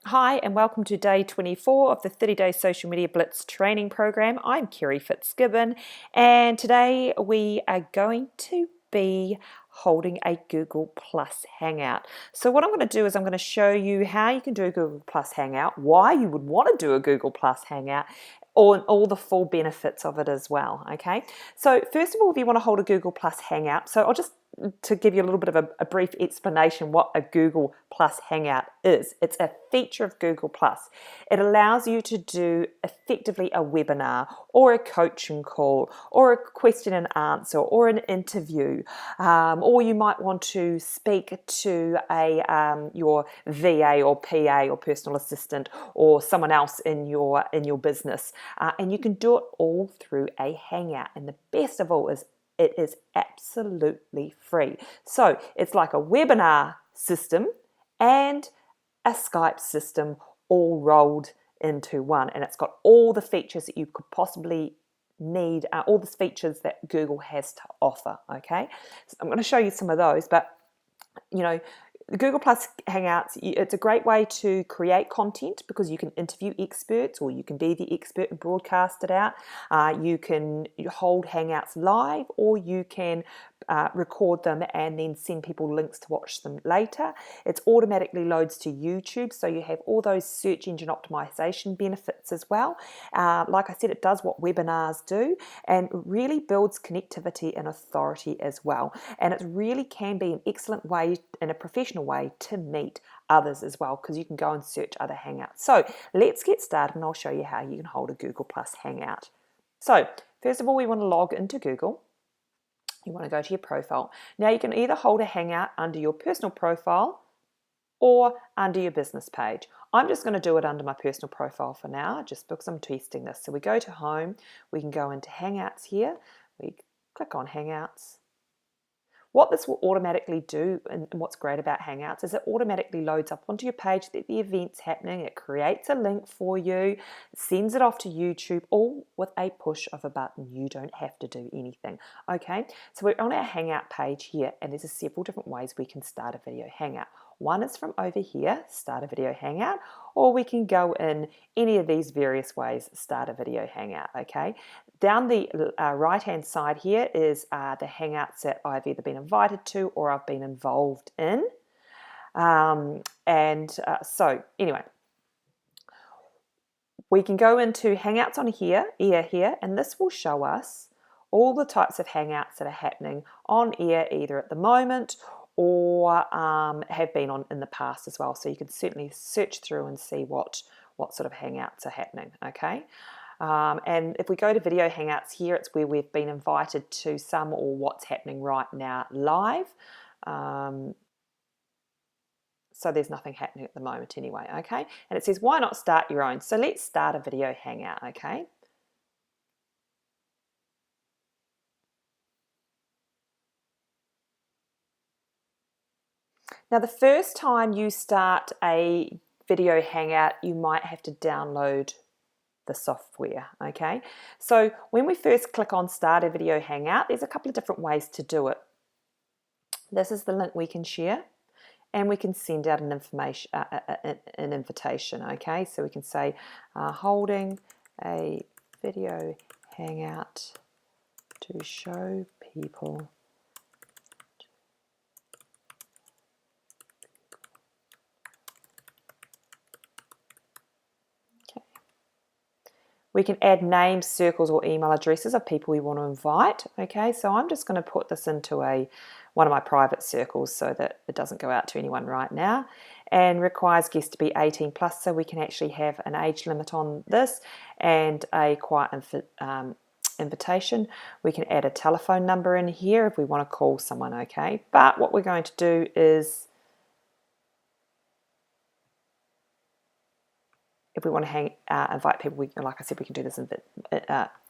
Hi and welcome to day 24 of the 30-day social media blitz training program. I'm Kerry Fitzgibbon and today we are going to be holding a Google Plus Hangout. So what I'm going to do is I'm going to show you how you can do a Google Plus Hangout, why you would want to do a Google Plus Hangout, or all the full benefits of it as well. Okay, so first of all, if you want to hold a Google Plus Hangout, so I'll just to give you a little bit of a brief explanation what a Google Plus Hangout is. It's a feature of Google Plus. It allows you to do effectively a webinar or a coaching call or a question and answer or an interview, or you might want to speak to your VA or PA or personal assistant or someone else in your business, and you can do it all through a Hangout. And the best of all is it is absolutely free. So it's like a webinar system and a Skype system all rolled into one. And it's got all the features that you could possibly need, all the features that Google has to offer. Okay, so I'm going to show you some of those, but the Google Plus Hangouts, it's a great way to create content because you can interview experts or you can be the expert and broadcast it out. You can hold Hangouts live, or you can record them and then send people links to watch them later. It automatically loads to YouTube, so you have all those search engine optimization benefits as well. Like I said, it does what webinars do and really builds connectivity and authority as well. And it really can be an excellent way and a professional way to meet others as well, because you can go and search other Hangouts. So let's get started and I'll show you how you can hold a Google Plus Hangout. So first of all, we want to log into Google. You want to go to your profile. Now you can either hold a Hangout under your personal profile or under your business page. I'm just going to do it under my personal profile for now, just because I'm testing this. So we go to home, we can go into Hangouts here, we click on Hangouts. What this will automatically do, and what's great about Hangouts, is it automatically loads up onto your page that the event's happening. It creates a link for you, sends it off to YouTube, all with a push of a button. You don't have to do anything. Okay, so we're on our Hangout page here, and there's several different ways we can start a video Hangout. One is from over here, start a video Hangout, or we can go in any of these various ways, start a video Hangout. Okay, down the right hand side here is the Hangouts that I've either been invited to or I've been involved in. So anyway, we can go into Hangouts on here, and this will show us all the types of Hangouts that are happening on air either at the moment or have been on in the past as well. So you can certainly search through and see what sort of Hangouts are happening. Okay. And if we go to video Hangouts here, it's where we've been invited to some or what's happening right now live. So there's nothing happening at the moment anyway, okay? And it says, why not start your own? So let's start a video Hangout, okay? Now, the first time you start a video Hangout, you might have to download the software, okay? So when we first click on start a video Hangout, there's a couple of different ways to do it. This is the link we can share, and we can send out an invitation, okay? So we can say holding a video Hangout to show people We can add names, circles, or email addresses of people we want to invite. Okay, so I'm just going to put this into one of my private circles so that it doesn't go out to anyone right now, and requires guests to be 18 plus, so we can actually have an age limit on this and a quiet invitation. We can add a telephone number in here if we want to call someone, okay? But what we're going to do is, if we want to invite people, like I said, we can do this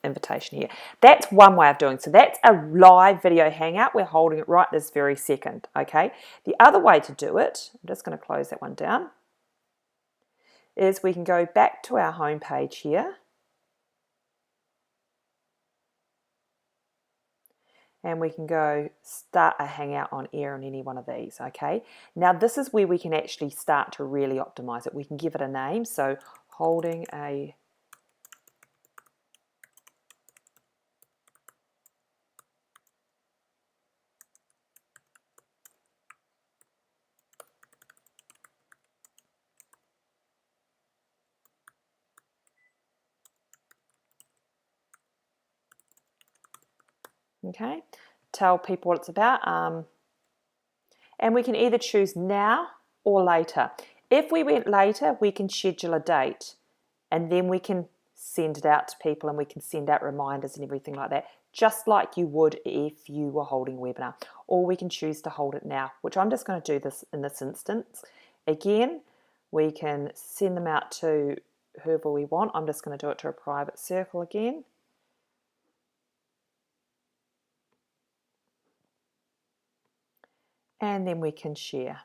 invitation here. That's one way of doing it. So that's a live video Hangout. We're holding it right this very second, okay? The other way to do it, I'm just going to close that one down, is we can go back to our home page here. and we can go start a Hangout on air on any one of these, okay? Now this is where we can actually start to really optimize it. We can give it a name, so holding a okay, tell people what it's about, and we can either choose now or later. If we went later, we can schedule a date, and then we can send it out to people, and we can send out reminders and everything like that, just like you would if you were holding a webinar. Or we can choose to hold it now, which I'm just going to do this in this instance. Again, we can send them out to whoever we want. I'm just going to do it to a private circle again. And then we can share.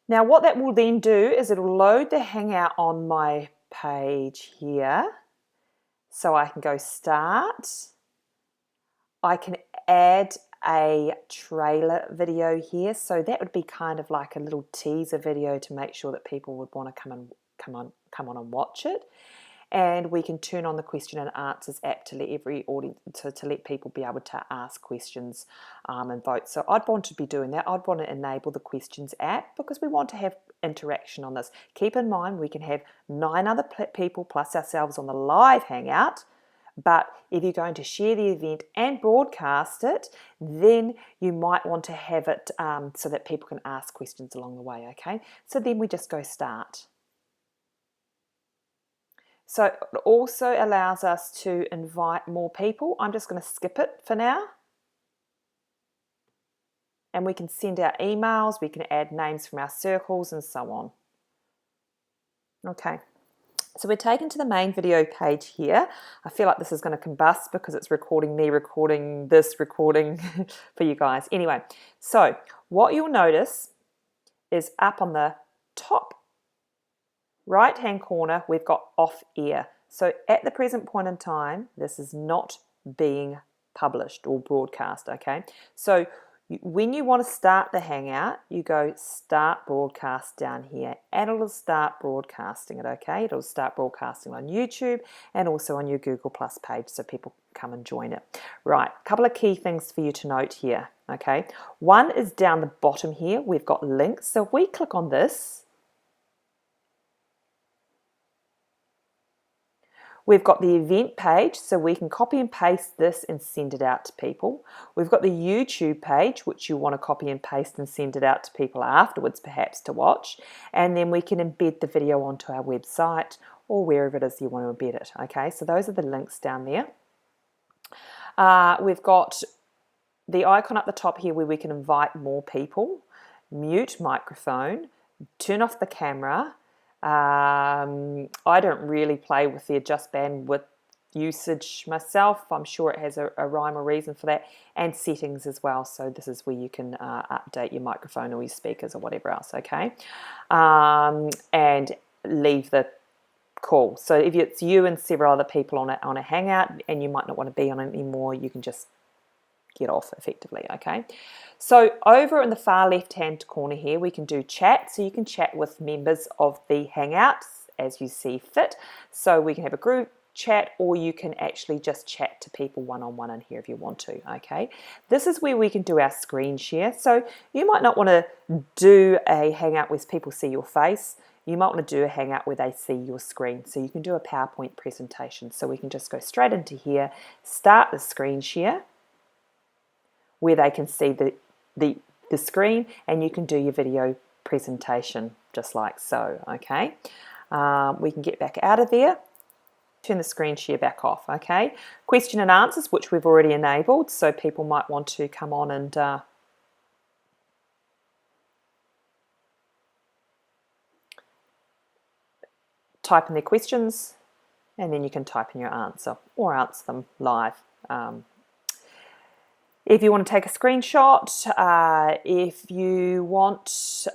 Now what that will then do is it'll load the Hangout on my page here. So I can go start. I can add a trailer video here. So that would be kind of like a little teaser video to make sure that people would want to come on and watch it. And we can turn on the question and answers app to let every audience to let people be able to ask questions and vote. So I'd want to be doing that. I'd want to enable the questions app because we want to have interaction on this. Keep in mind we can have 9 other people plus ourselves on the live Hangout. But if you're going to share the event and broadcast it, then you might want to have it so that people can ask questions along the way, okay? So then we just go start. So it also allows us to invite more people. I'm just going to skip it for now. And we can send out emails, we can add names from our circles and so on. Okay, so we're taken to the main video page here. I feel like this is going to combust because it's recording me recording this recording for you guys. Anyway, so what you'll notice is up on the top right hand corner we've got off air. So at the present point in time this is not being published or broadcast, okay? So when you want to start the Hangout you go start broadcast down here and it'll start broadcasting it, okay? It'll start broadcasting on YouTube and also on your Google Plus page so people come and join it. Right, a couple of key things for you to note here, okay? One is down the bottom here we've got links. So if we click on this, we've got the event page, so we can copy and paste this and send it out to people. We've got the YouTube page, which you want to copy and paste and send it out to people afterwards, perhaps to watch. And then we can embed the video onto our website or wherever it is you want to embed it. Okay, so those are the links down there. We've got the icon at the top here where we can invite more people, mute microphone, turn off the camera. I don't really play with the adjust bandwidth usage myself. I'm sure it has a rhyme or reason for that, and settings as well. So this is where you can update your microphone or your speakers or whatever else, okay? And leave the call. So if it's you and several other people on a Hangout and you might not want to be on it anymore, you can just get off effectively, okay? So over in the far left hand corner here we can do chat, so you can chat with members of the Hangouts as you see fit. So we can have a group chat or you can actually just chat to people one-on-one in here if you want to, okay? This is where we can do our screen share. So you might not want to do a Hangout where people see your face. You might want to do a Hangout where they see your screen. So you can do a PowerPoint presentation. So we can just go straight into here, start the screen share, where they can see the screen and you can do your video presentation just like so, okay? We can get back out of there, turn the screen share back off, okay? Question and answers, which we've already enabled, so people might want to come on and type in their questions and then you can type in your answer or answer them live. If you want to take a screenshot, if you want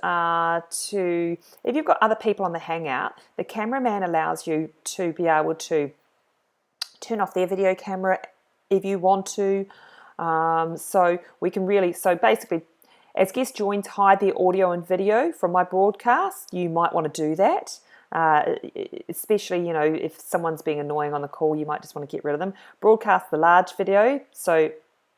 if you've got other people on the Hangout, the cameraman allows you to be able to turn off their video camera if you want to. So we can really, so basically, as guest joins hide their audio and video from my broadcast, you might want to do that. Especially, if someone's being annoying on the call, you might just want to get rid of them. Broadcast the large video, so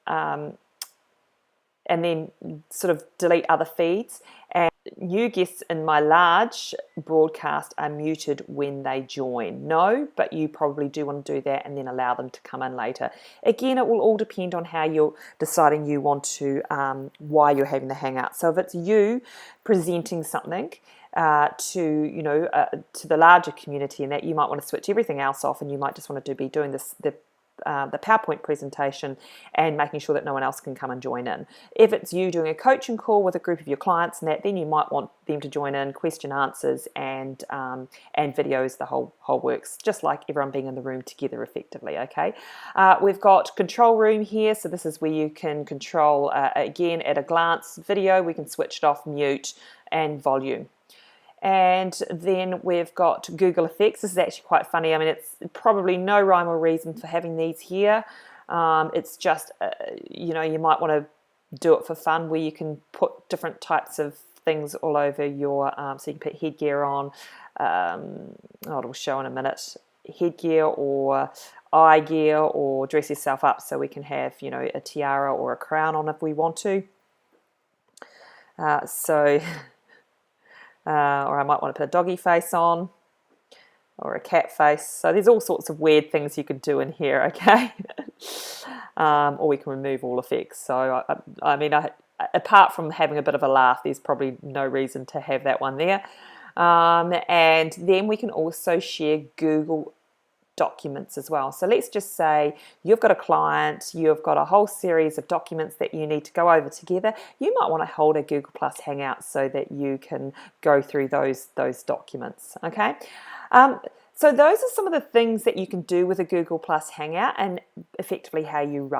and then sort of delete other feeds. And new guests in my large broadcast are muted when they join. No, but you probably do want to do that and then allow them to come in later. Again, it will all depend on how you're deciding you want to, why you're having the hangout. So if it's you presenting something to the larger community, and that you might want to switch everything else off, and you might just want to be doing the PowerPoint presentation and making sure that no one else can come and join in. If it's you doing a coaching call with a group of your clients and that, then you might want them to join in, question answers and videos, the whole works, just like everyone being in the room together effectively. Okay, we've got control room here, so this is where you can control again at a glance video. We can switch it off, mute, and volume. And then we've got Google Effects. This is actually quite funny. I mean, it's probably no rhyme or reason for having these here. It's just, you might want to do it for fun, where you can put different types of things all over your, so you can put headgear on, it'll show in a minute, headgear or eye gear, or dress yourself up so we can have, a tiara or a crown on if we want to. Or I might want to put a doggy face on, or a cat face. So there's all sorts of weird things you could do in here, okay? Or we can remove all effects. So, I mean, apart from having a bit of a laugh, there's probably no reason to have that one there. And then we can also share Google documents as well. So let's just say you've got a client, you've got a whole series of documents that you need to go over together. You might want to hold a Google Plus Hangout so that you can go through those documents. Okay, so those are some of the things that you can do with a Google Plus Hangout, and effectively how you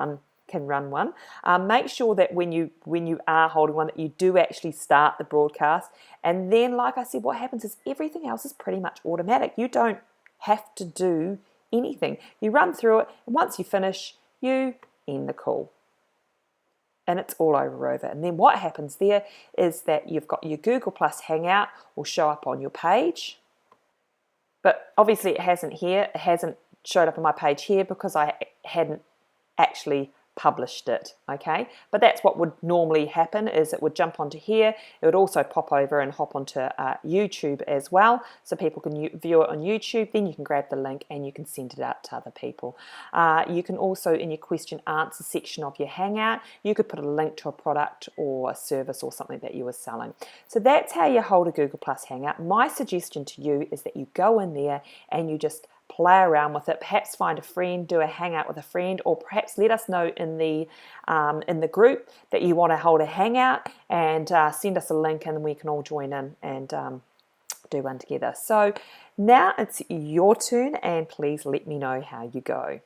can run one. Make sure that when you are holding one, that you do actually start the broadcast, and then, like I said, what happens is everything else is pretty much automatic. You don't have to do anything. You run through it, and once you finish, you end the call, and it's all over. And then what happens there is that you've got your Google Plus Hangout will show up on your page, but obviously it hasn't here. It hasn't showed up on my page here because I hadn't actually published it. Okay, but that's what would normally happen, is it would jump onto here. It would also pop over and hop onto YouTube as well, so people can view it on YouTube. Then you can grab the link and you can send it out to other people. You can also, in your question answer section of your Hangout, you could put a link to a product or a service or something that you were selling. So that's how you hold a Google Plus Hangout. My suggestion to you is that you go in there and you just play around with it. Perhaps find a friend, do a hangout with a friend, or perhaps let us know in the group that you want to hold a hangout, and send us a link, and we can all join in and do one together. So now it's your turn, and please let me know how you go.